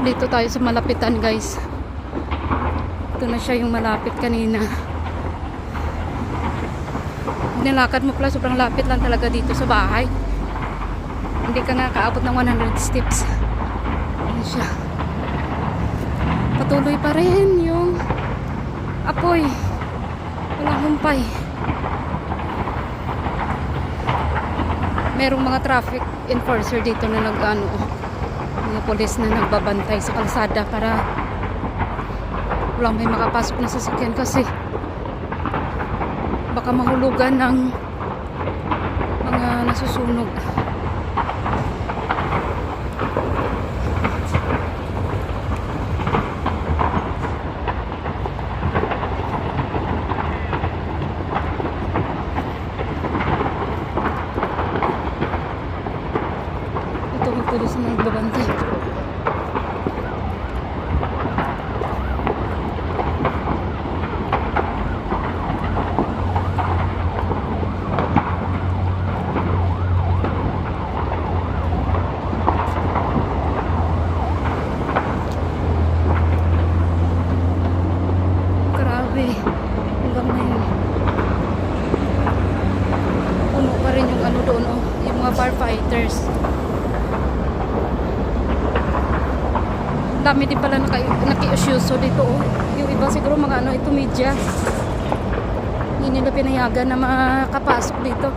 Dito tayo sa malapitan, guys. Ito na siya yung malapit kanina. Nilakad mo pala, sobrang lapit lang talaga dito sa bahay. Hindi ka nga kaabot ng 100 steps. Ayan siya. Patuloy pa rin yung apoy. Walang humpay. Merong mga traffic enforcer dito na mga polis na nagbabantay sa kalsada para walang may makapasok na sasakyan kasi baka mahulugan ng mga nasusunog. Ito may pulis na nagbabantay. Hanggang ngayon puno pa rin yung doon, yung mga firefighters. Dami din pala naki-usyuso dito, yung iba siguro mga ito media, hindi nila pinayagan na makapasok dito.